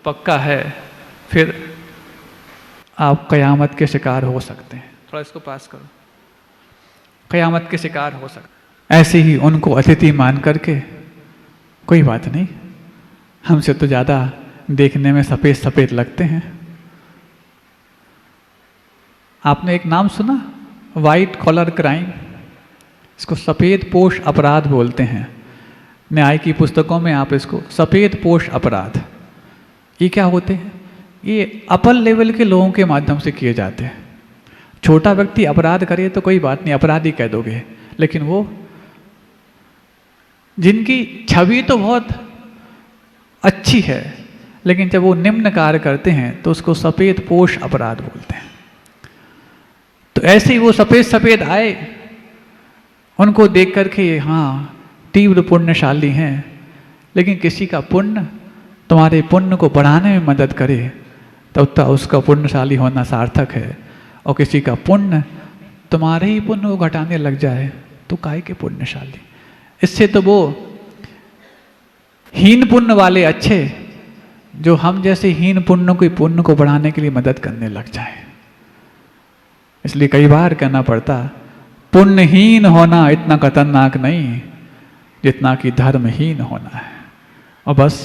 पक्का है फिर आप कयामत के शिकार हो सकते हैं। थोड़ा इसको पास करो। कयामत के शिकार हो सकते। ऐसे ही उनको अतिथि मान करके कोई बात नहीं, हमसे तो ज़्यादा देखने में सफ़ेद सफ़ेद लगते हैं। आपने एक नाम सुना, वाइट कॉलर क्राइम? इसको सफ़ेद पोश अपराध बोलते हैं। न्याय की पुस्तकों में आप इसको सफ़ेद पोश अपराध। ये क्या होते हैं? ये अपर लेवल के लोगों के माध्यम से किए जाते हैं। छोटा व्यक्ति अपराध करे तो कोई बात नहीं, अपराधी कह दोगे, लेकिन वो जिनकी छवि तो बहुत अच्छी है, लेकिन जब वो निम्न कार्य करते हैं तो उसको सफ़ेद पोश अपराध बोलते हैं। तो ऐसे ही वो सफ़ेद सफ़ेद आए, उनको देख करके हाँ तीव्र पुण्यशाली हैं, लेकिन किसी का पुण्य तुम्हारे पुण्य को बढ़ाने में मदद करे तब तो उसका पुण्यशाली होना सार्थक है। और किसी का पुण्य तुम्हारे ही पुण्य को घटाने लग जाए तो काहे के पुण्यशाली। इससे तो वो हीन पुण्य वाले अच्छे, जो हम जैसे हीन पुण्य को बढ़ाने के लिए मदद करने लग जाए। इसलिए कई बार कहना पड़ता, पुण्यहीन होना इतना खतरनाक नहीं जितना कि धर्महीन होना है। और बस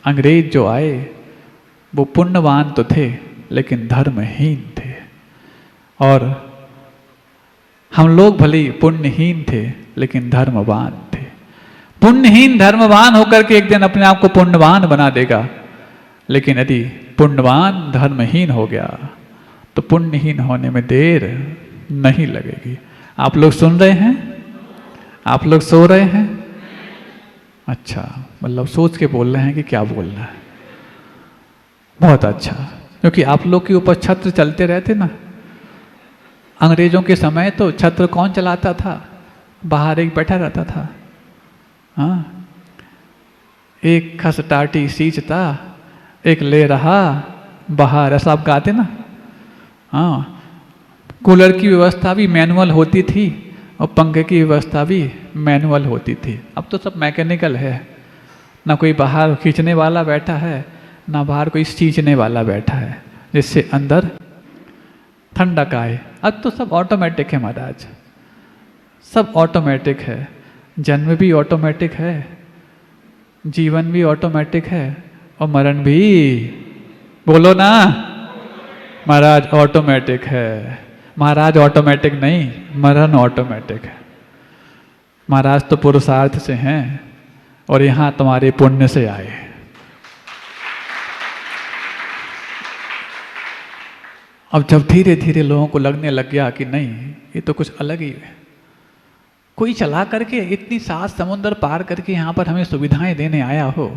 अंग्रेज जो आए वो पुण्यवान तो थे लेकिन धर्महीन थे, और हम लोग भले ही पुण्यहीन थे लेकिन धर्मवान थे। पुण्यहीन धर्मवान होकर के एक दिन अपने आप को पुण्यवान बना देगा, लेकिन यदि पुण्यवान धर्महीन हो गया तो पुण्यहीन होने में देर नहीं लगेगी। आप लोग सुन रहे हैं? आप लोग सो रहे हैं? अच्छा, मतलब सोच के बोल रहे हैं कि क्या बोलना है। बहुत अच्छा, क्योंकि आप लोग के ऊपर छत्र चलते रहते ना। अंग्रेजों के समय तो छत्र कौन चलाता था? बाहर एक बैठा रहता था, हाँ, एक खसटाटी सींचता, एक ले रहा बाहर, ऐसा आप गाते ना। हाँ, कूलर की व्यवस्था भी मैनुअल होती थी और पंखे की व्यवस्था भी मैनुअल होती थी। अब तो सब मैकेनिकल है, ना कोई बाहर खींचने वाला बैठा है, ना बाहर कोई सींचने वाला बैठा है जिससे अंदर ठंडक आए। अब तो सब ऑटोमेटिक है महाराज, सब ऑटोमेटिक है। जन्म भी ऑटोमेटिक है, जीवन भी ऑटोमेटिक है, और मरण भी, बोलो ना महाराज, ऑटोमेटिक है। महाराज ऑटोमेटिक नहीं, मरण ऑटोमेटिक है। महाराज तो पुरुषार्थ से हैं और यहाँ तुम्हारे पुण्य से आए। अब जब धीरे धीरे लोगों को लगने लग गया कि नहीं, ये तो कुछ अलग ही है, कोई चला करके इतनी 7 समुद्र पार करके यहाँ पर हमें सुविधाएं देने आया हो,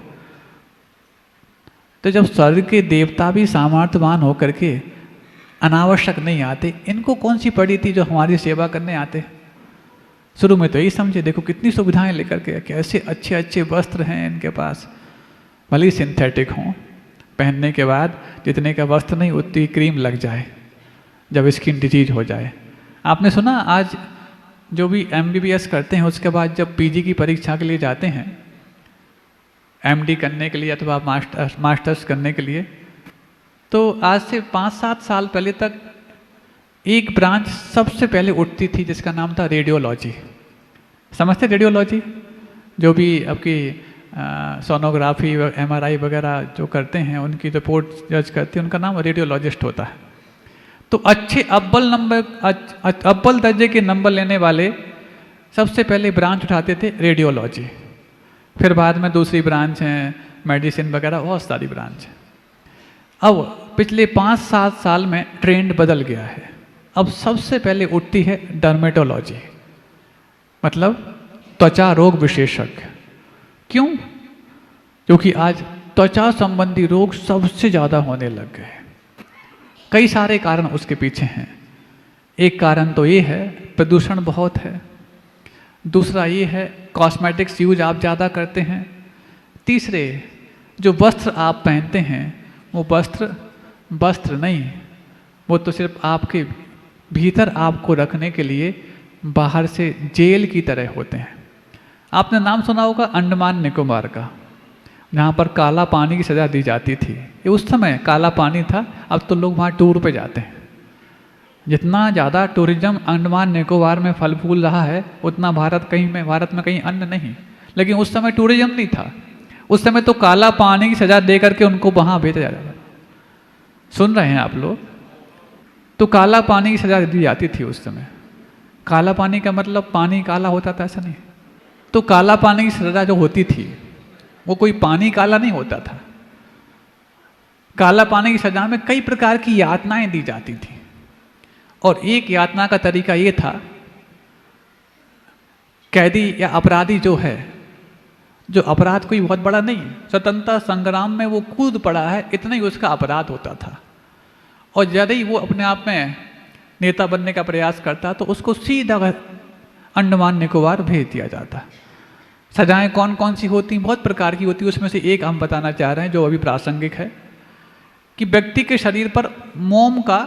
तो जब स्वर्ग के देवता भी सामर्थ्यवान होकर के अनावश्यक नहीं आते, इनको कौन सी पड़ी थी जो हमारी सेवा करने आते? शुरू में तो यही समझे, देखो कितनी सुविधाएं लेकर के, कैसे अच्छे अच्छे वस्त्र हैं इनके पास, भले ही सिंथेटिक हों, पहनने के बाद जितने का वस्त्र नहीं उतनी क्रीम लग जाए जब स्किन डिजीज हो जाए। आपने सुना आज जो भी MBBS करते हैं उसके बाद जब PG की परीक्षा के लिए जाते हैं, MD करने के लिए अथवा मास्टर्स करने के लिए, तो आज से 5-7 साल पहले तक एक ब्रांच सबसे पहले उठती थी जिसका नाम था रेडियोलॉजी। समझते रेडियोलॉजी? जो भी आपकी सोनोग्राफी MRI वगैरह जो करते हैं, उनकी रिपोर्ट जज करते हैं, उनका नाम रेडियोलॉजिस्ट होता है। तो अच्छे अव्वल दर्जे के नंबर लेने वाले सबसे पहले ब्रांच उठाते थे रेडियोलॉजी। फिर बाद में दूसरी ब्रांच है मेडिसिन वगैरह, बहुत सारी ब्रांच है। अब पिछले 5-7 साल में ट्रेंड बदल गया है। अब सबसे पहले उठती है डर्मेटोलॉजी, मतलब त्वचा रोग विशेषज्ञ। क्यों? क्योंकि आज त्वचा संबंधी रोग सबसे ज़्यादा होने लग गए। कई सारे कारण उसके पीछे हैं। एक कारण तो ये है प्रदूषण बहुत है, दूसरा ये है कॉस्मेटिक्स यूज आप ज़्यादा करते हैं, तीसरे जो वस्त्र आप पहनते हैं वो वस्त्र नहीं, वो तो सिर्फ आपके भीतर आपको रखने के लिए बाहर से जेल की तरह होते हैं। आपने नाम सुना होगा अंडमान निकोबार का, जहाँ पर काला पानी की सज़ा दी जाती थी। ये उस समय काला पानी था, अब तो लोग वहाँ टूर पे जाते हैं। जितना ज़्यादा टूरिज्म अंडमान निकोबार में फल फूल रहा है, उतना भारत में कहीं अन्य नहीं। लेकिन उस समय टूरिज्म नहीं था, उस समय तो काला पानी की सज़ा दे करके उनको वहाँ भेजा जा रहा था। सुन रहे हैं आप लोग? तो काला पानी की सज़ा दी जाती थी उस समय। काला पानी का मतलब पानी काला होता था ऐसा नहीं। तो काला पानी की सज़ा जो होती थी वो कोई पानी काला नहीं होता था। काला पानी की सज़ा में कई प्रकार की यातनाएं दी जाती थी। और एक यातना का तरीका ये था, कैदी या अपराधी जो है, जो अपराध कोई बहुत बड़ा नहीं, स्वतंत्रता संग्राम में वो कूद पड़ा है, इतना ही उसका अपराध होता था। और जब ही वो अपने आप में नेता बनने का प्रयास करता तो उसको सीधा अंडमान निकोबार भेज दिया जाता। सजाएं कौन कौन सी होती, बहुत प्रकार की होती। उसमें से एक हम बताना चाह रहे हैं जो अभी प्रासंगिक है, कि व्यक्ति के शरीर पर मोम का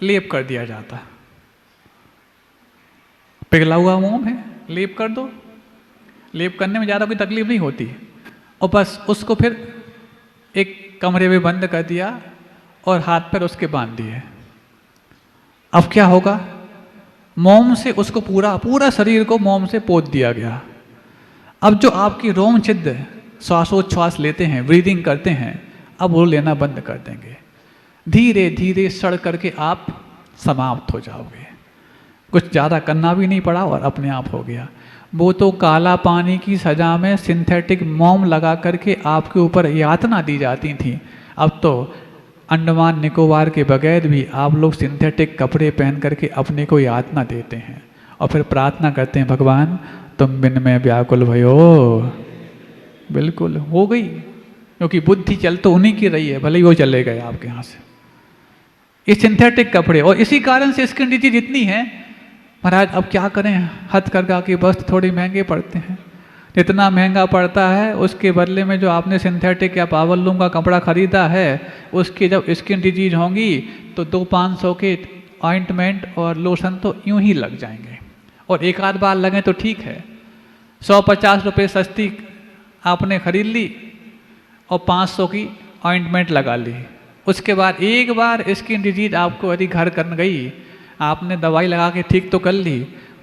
लेप कर दिया जाता। पिघला हुआ मोम है, लेप कर दो। लेप करने में ज़्यादा कोई तकलीफ नहीं होती। और बस उसको फिर एक कमरे में बंद कर दिया और हाथ पैर उसके बांध दिए। अब क्या होगा, मोम से उसको पूरा शरीर को मोम से पोत दिया गया। अब जो आपकी रोम छिद्र श्वासोच्छ्वास लेते हैं, ब्रीदिंग करते हैं, अब वो लेना बंद कर देंगे। धीरे धीरे सड़ करके आप समाप्त हो जाओगे। कुछ ज़्यादा करना भी नहीं पड़ा और अपने आप हो गया। वो तो काला पानी की सज़ा में सिंथेटिक मोम लगा करके आपके ऊपर यातना दी जाती थी। अब तो अंडमान निकोबार के बगैर भी आप लोग सिंथेटिक कपड़े पहन करके अपने को यातना देते हैं और फिर प्रार्थना करते हैं, भगवान तुम बिन में व्याकुल भयो। बिल्कुल हो गई, क्योंकि बुद्धि चल तो उन्हीं की रही है, भले ही वो चले गए आपके यहाँ से। ये सिंथेटिक कपड़े, और इसी कारण से स्किन डिजीज इतनी है। महाराज अब क्या करें, हथकरघा के वस्त्र थोड़ी महंगे पड़ते हैं। जितना महंगा पड़ता है उसके बदले में जो आपने सिंथेटिक या पावरलूम का कपड़ा खरीदा है, उसकी जब स्किन डिजीज होंगी तो 200-500 के ऑइंटमेंट और लोशन तो यूं ही लग जाएंगे। और एक आध बार लगें तो ठीक है, 100-50 रुपये सस्ती आपने खरीद ली और 500 की ऑइंटमेंट लगा ली। उसके बाद एक बार स्किन डिजीज आपको यदि घर कर गई, आपने दवाई लगा के ठीक तो कर ली,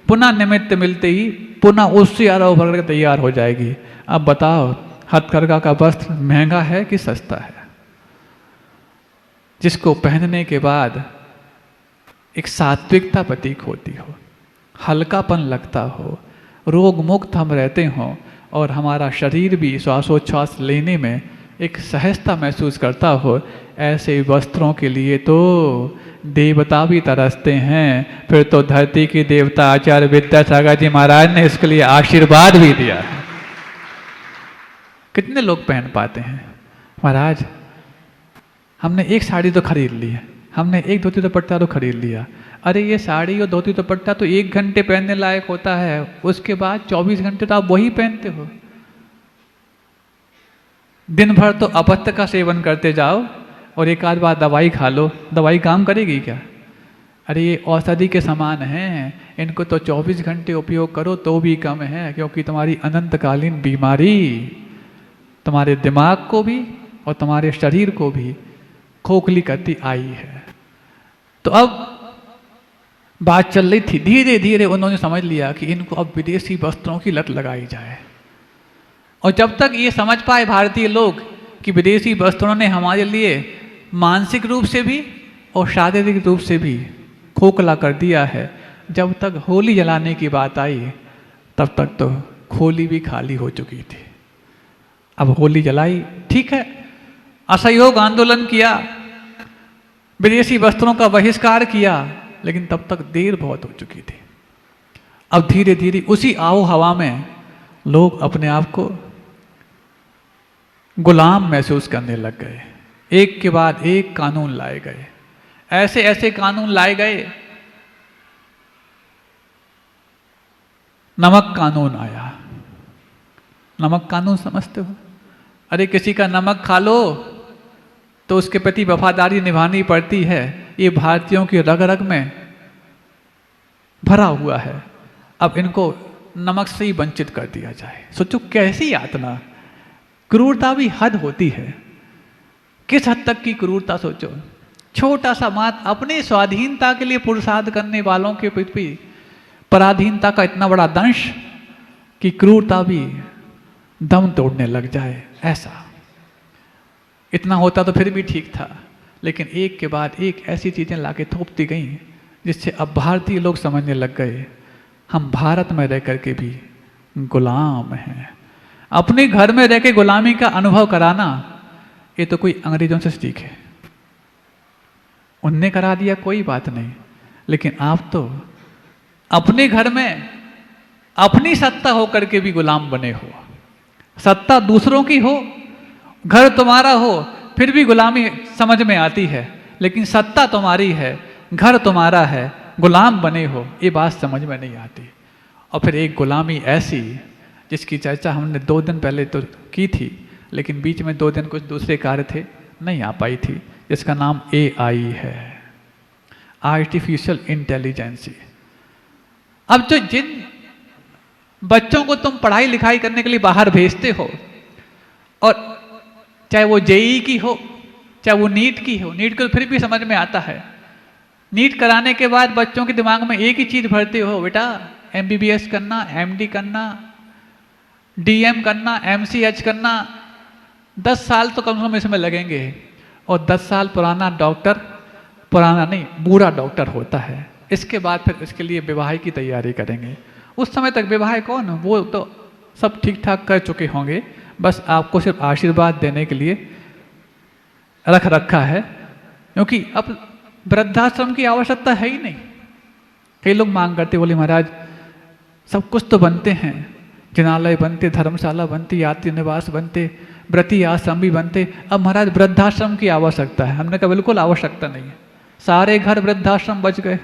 पुनः निमित्त मिलते ही पुनः उससे ज़्यादा उभर कर तैयार हो जाएगी। अब बताओ हथकरघा का वस्त्र महंगा है कि सस्ता है? जिसको पहनने के बाद एक सात्विकता प्रतीक होती हो, हल्कापन लगता हो, रोग मुक्त हम रहते हों और हमारा शरीर भी श्वासोच्छ्वास लेने में एक सहजता महसूस करता हो, ऐसे वस्त्रों के लिए तो देवता भी तरसते हैं। फिर तो धरती के देवता आचार्य विद्यासागर जी महाराज ने इसके लिए आशीर्वाद भी दिया है। कितने लोग पहन पाते हैं? महाराज हमने एक साड़ी तो खरीद ली है, हमने एक धोती दुपट्टा तो खरीद लिया। अरे ये साड़ी और धोती दुपट्टा तो 1 घंटे पहनने लायक होता है, उसके बाद 24 घंटे तो आप वही पहनते हो। दिन भर तो अपत्य का सेवन करते जाओ और एक आध बार दवाई खा लो, दवाई काम करेगी क्या? अरे ये औषधि के समान हैं, इनको तो 24 घंटे उपयोग करो तो भी कम है, क्योंकि तुम्हारी अनंतकालीन बीमारी तुम्हारे दिमाग को भी और तुम्हारे शरीर को भी खोखली करती आई है। तो अब बात चल रही थी, धीरे धीरे उन्होंने समझ लिया कि इनको अब विदेशी वस्त्रों की लत लगाई जाए। और जब तक ये समझ पाए भारतीय लोग कि विदेशी वस्त्रों ने हमारे लिए मानसिक रूप से भी और शारीरिक रूप से भी खोखला कर दिया है, जब तक होली जलाने की बात आई तब तक तो खोली भी खाली हो चुकी थी। अब होली जलाई, ठीक है, असहयोग आंदोलन किया, विदेशी वस्त्रों का बहिष्कार किया, लेकिन तब तक देर बहुत हो चुकी थी। अब धीरे धीरे उसी आओ हवा में लोग अपने आप को गुलाम महसूस करने लग गए। एक के बाद एक कानून लाए गए, ऐसे ऐसे कानून लाए गए। नमक कानून आया। नमक कानून समझते हो? अरे किसी का नमक खा लो तो उसके प्रति वफादारी निभानी पड़ती है। ये भारतीयों की रग रग में भरा हुआ है। अब इनको नमक से ही वंचित कर दिया जाए। सोचो कैसी यातना, क्रूरता भी हद होती है। किस हद तक की क्रूरता सोचो। छोटा सा मात अपनी स्वाधीनता के लिए पुरुषार्थ करने वालों के प्रति पराधीनता का इतना बड़ा दंश कि क्रूरता भी दम तोड़ने लग जाए। ऐसा इतना होता तो फिर भी ठीक था, लेकिन एक के बाद एक ऐसी चीजें लाके थोपती गई जिससे अब भारतीय लोग समझने लग गए हम भारत में रह करके भी गुलाम हैं। अपने घर में रह के गुलामी का अनुभव कराना ये तो कोई अंग्रेजों से सीखे। उनने करा दिया कोई बात नहीं, लेकिन आप तो अपने घर में अपनी सत्ता होकर के भी गुलाम बने हो। सत्ता दूसरों की हो, घर तुम्हारा हो, फिर भी गुलामी समझ में आती है, लेकिन सत्ता तुम्हारी है, घर तुम्हारा है, गुलाम बने हो, ये बात समझ में नहीं आती। और फिर एक गुलामी ऐसी जिसकी चर्चा हमने 2 दिन पहले तो की थी, लेकिन बीच में 2 दिन कुछ दूसरे कार्य थे, नहीं आ पाई थी, जिसका नाम AI है, आर्टिफिशियल इंटेलिजेंस। अब जो जिन बच्चों को तुम पढ़ाई लिखाई करने के लिए बाहर भेजते हो, और चाहे वो JEE की हो, चाहे वो नीट की हो, नीट को फिर भी समझ में आता है। नीट कराने के बाद बच्चों के दिमाग में एक ही चीज भरते हो, बेटा MBBS करना, MD करना, DM करना, MCH करना, 10 साल तो कम से कम इसमें लगेंगे। और 10 साल पुराना डॉक्टर, पुराना नहीं बूढ़ा डॉक्टर होता है। इसके बाद फिर इसके लिए विवाह की तैयारी करेंगे। उस समय तक विवाह कौन, वो तो सब ठीक ठाक कर चुके होंगे, बस आपको सिर्फ आशीर्वाद देने के लिए रख रखा है, क्योंकि अब वृद्धाश्रम की आवश्यकता है ही नहीं। कई लोग मांग करते, बोले महाराज सब कुछ तो बनते हैं, जिनालय बनते, धर्मशाला बनती, यात्री निवास बनते, व्रती आश्रम भी बनते, अब महाराज वृद्धाश्रम की आवश्यकता है। हमने कहा बिल्कुल आवश्यकता नहीं है, सारे घर वृद्धाश्रम बच गए।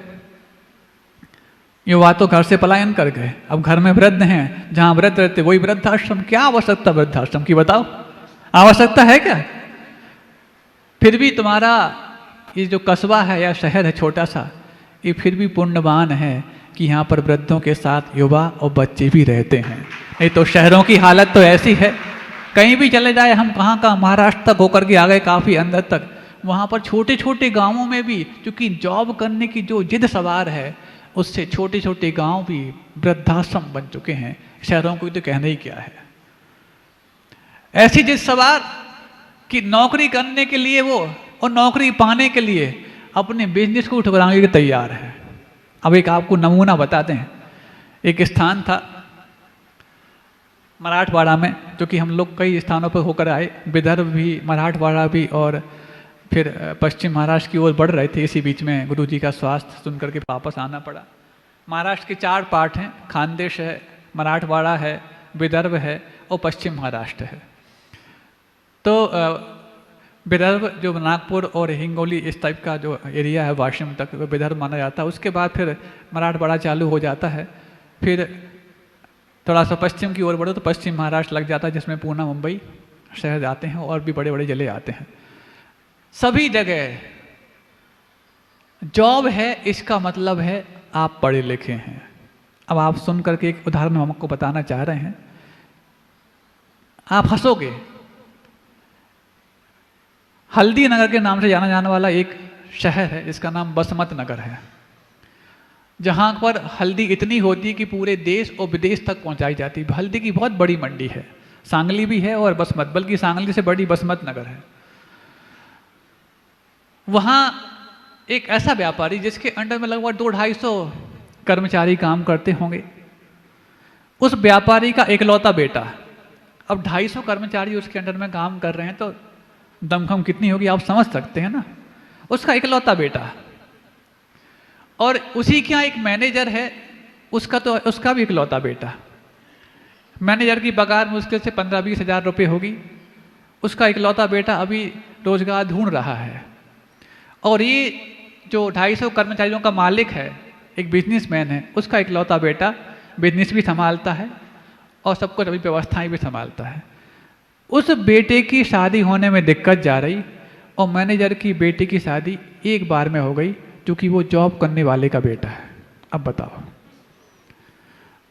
युवा तो घर से पलायन कर गए, अब घर में वृद्ध हैं, जहां वृद्ध रहते वही वृद्धाश्रम। क्या आवश्यकता वृद्धाश्रम की, बताओ आवश्यकता है क्या? फिर भी तुम्हारा ये जो कस्बा है या शहर है छोटा सा, ये फिर भी पुण्यवान है कि यहाँ पर वृद्धों के साथ युवा और बच्चे भी रहते हैं। नहीं तो शहरों की हालत तो ऐसी है, कहीं भी चले जाए, हम कहाँ महाराष्ट्र तक होकर के आ गए, काफ़ी अंदर तक, वहाँ पर छोटे छोटे गांवों में भी क्योंकि जॉब करने की जो जिद सवार है, उससे छोटे छोटे गांव भी वृद्धाश्रम बन चुके हैं। शहरों को तो कहना ही क्या है। ऐसी जिद सवार कि नौकरी करने के लिए वो और नौकरी पाने के लिए अपने बिजनेस को ठुकराने के तैयार है। अब एक आपको नमूना बताते हैं। एक स्थान था मराठवाड़ा में, जो कि हम लोग कई स्थानों पर होकर आए, विदर्भ भी, मराठवाड़ा भी, और फिर पश्चिम महाराष्ट्र की ओर बढ़ रहे थे। इसी बीच में गुरुजी का स्वास्थ्य सुन करके वापस आना पड़ा। महाराष्ट्र के 4 पार्ट हैं, खानदेश है, मराठवाड़ा है, विदर्भ है और पश्चिम महाराष्ट्र है। तो विदर्भ जो नागपुर और हिंगोली इस टाइप का जो एरिया है वाशिम तक, वो विदर्भ माना जाता है। उसके बाद फिर मराठवाड़ा चालू हो जाता है। फिर थोड़ा सा पश्चिम की ओर बढ़ो तो पश्चिम महाराष्ट्र लग जाता है, जिसमें पूना, मुंबई शहर आते हैं और भी बड़े बड़े जिले आते हैं। सभी जगह जॉब है, इसका मतलब है आप पढ़े लिखे हैं। अब आप सुन करके एक उदाहरण हम आपको बताना चाह रहे हैं, आप हंसोगे। हल्दी नगर के नाम से जाना जाने वाला एक शहर है जिसका नाम बसमत नगर है, जहाँ पर हल्दी इतनी होती है कि पूरे देश और विदेश तक पहुँचाई जाती है। हल्दी की बहुत बड़ी मंडी है, सांगली भी है और बसमत, बल्कि सांगली से बड़ी बसमत नगर है। वहाँ एक ऐसा व्यापारी जिसके अंडर में लगभग 200-250 कर्मचारी काम करते होंगे, उस व्यापारी का इकलौता बेटा। अब 250 कर्मचारी उसके अंडर में काम कर रहे हैं तो दमखम कितनी होगी आप समझ सकते हैं ना। उसका इकलौता बेटा, और उसी के यहाँ एक मैनेजर है, उसका भी इकलौता बेटा। मैनेजर की पगार मुश्किल से 15-20 हज़ार रुपये होगी। उसका इकलौता बेटा अभी रोजगार ढूंढ रहा है। और ये जो 250 कर्मचारियों का मालिक है, एक बिजनेसमैन है, उसका इकलौता बेटा बिजनेस भी संभालता है और सबको अभी व्यवस्थाएं भी संभालता है। उस बेटे की शादी होने में दिक्कत जा रही और मैनेजर की बेटी की शादी एक बार में हो गई, क्योंकि वो जॉब करने वाले का बेटा है। अब बताओ,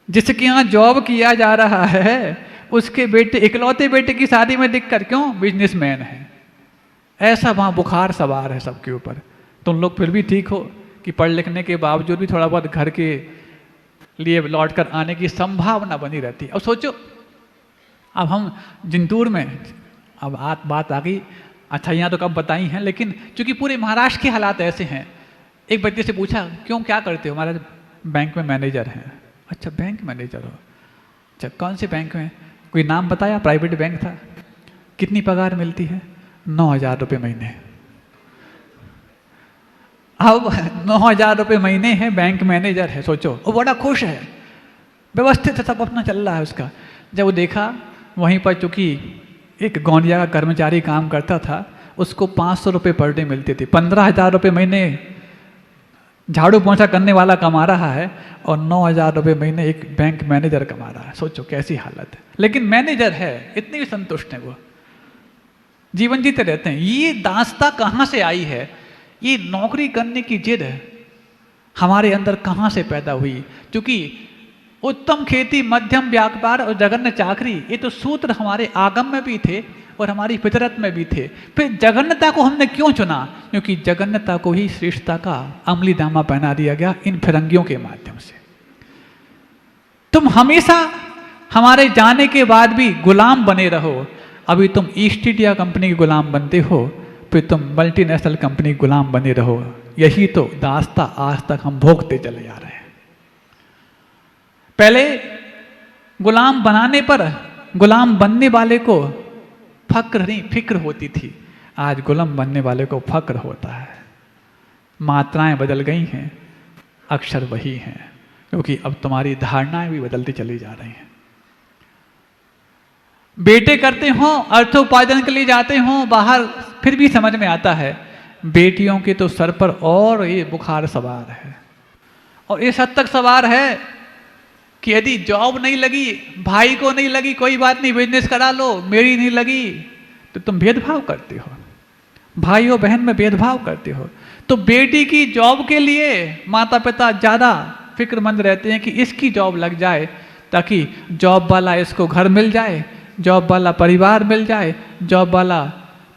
जिसके यहाँ जॉब किया जा रहा है उसके बेटे, इकलौते बेटे की शादी में दिक्कत क्यों? बिजनेसमैन है। ऐसा वहाँ बुखार सवार है सबके ऊपर। तुम लोग फिर भी ठीक हो कि पढ़ लिखने के बावजूद भी थोड़ा बहुत घर के लिए लौट कर आने की संभावना बनी रहती है। अब सोचो, अब हम जिंतूर में, अब बात आ गई, अच्छाइयाँ तो कब बताई हैं, लेकिन चूंकि पूरे महाराष्ट्र के हालात ऐसे हैं, एक बच्चे से पूछा क्यों, क्या करते हो? हमारा बैंक में मैनेजर हैं। अच्छा, बैंक मैनेजर हो? अच्छा, कौन से बैंक में? कोई नाम बताया? प्राइवेट बैंक था। कितनी पगार मिलती है? 9,000 रुपये महीने। अब 9,000 रुपये महीने है, बैंक मैनेजर है। सोचो, वो बड़ा खुश है, व्यवस्थित है, सब अपना चल रहा है उसका। जब वो देखा वहीं पर चूंकि एक गौंडिया का कर्मचारी काम करता था, उसको 500 रुपये पर डे मिलते थे। 15,000 रुपये महीने झाड़ू पोंछा करने वाला कमा रहा है और 9,000 रुपये महीने एक बैंक मैनेजर कमा रहा है। सोचो कैसी हालत है। लेकिन मैनेजर है, इतने भी संतुष्ट हैं, वो जीवन जीते रहते हैं। ये दास्ता कहाँ से आई है? ये नौकरी करने की जिद हमारे अंदर कहाँ से पैदा हुई? क्योंकि उत्तम खेती, मध्यम व्यापार और जघन्य चाकरी, ये तो सूत्र हमारे आगम में भी थे और हमारी फितरत में भी थे। फिर जघन्यता को हमने क्यों चुना? क्योंकि जघन्यता को ही श्रेष्ठता का अमली दामा पहना दिया गया इन फिरंगियों के माध्यम से। तुम हमेशा हमारे जाने के बाद भी गुलाम बने रहो। अभी तुम ईस्ट इंडिया कंपनी के गुलाम बनते हो, फिर तुम मल्टीनेशनल कंपनी के गुलाम बने रहो। यही तो दास्ता आज तक हम भोगते चले जा रहे हैं। पहले गुलाम बनाने पर गुलाम बनने वाले को फक्र नहीं, फिक्र होती थी। आज गुलाम बनने वाले को फक्र होता है। मात्राएं बदल गई हैं, अक्षर वही हैं, क्योंकि अब तुम्हारी धारणाएं भी बदलती चली जा रही हैं। बेटे करते हो, अर्थोपार्जन के लिए जाते हो बाहर, फिर भी समझ में आता है बेटियों के तो सर पर और ये बुखार सवार है, और इस हद तक सवार है कि यदि जॉब नहीं लगी, भाई को नहीं लगी, कोई बात नहीं, बिजनेस करा लो, मेरी नहीं लगी, तो तुम भेदभाव करते हो, भाइयों बहन में भेदभाव करते हो। तो बेटी की जॉब के लिए माता पिता ज़्यादा फिक्रमंद रहते हैं कि इसकी जॉब लग जाए, ताकि जॉब वाला इसको घर मिल जाए, जॉब वाला परिवार मिल जाए, जॉब वाला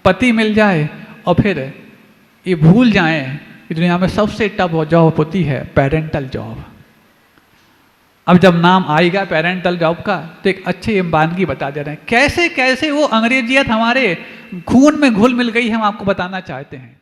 पति मिल जाए, और फिर ये भूल जाएं कि दुनिया में सबसे टफ जॉब होती है पेरेंटल जॉब। अब जब नाम आएगा पेरेंटल जॉब का, तो एक अच्छे वानगी बता दे रहे हैं कैसे कैसे वो अंग्रेजियत हमारे खून में घुल मिल गई, हम आपको बताना चाहते हैं।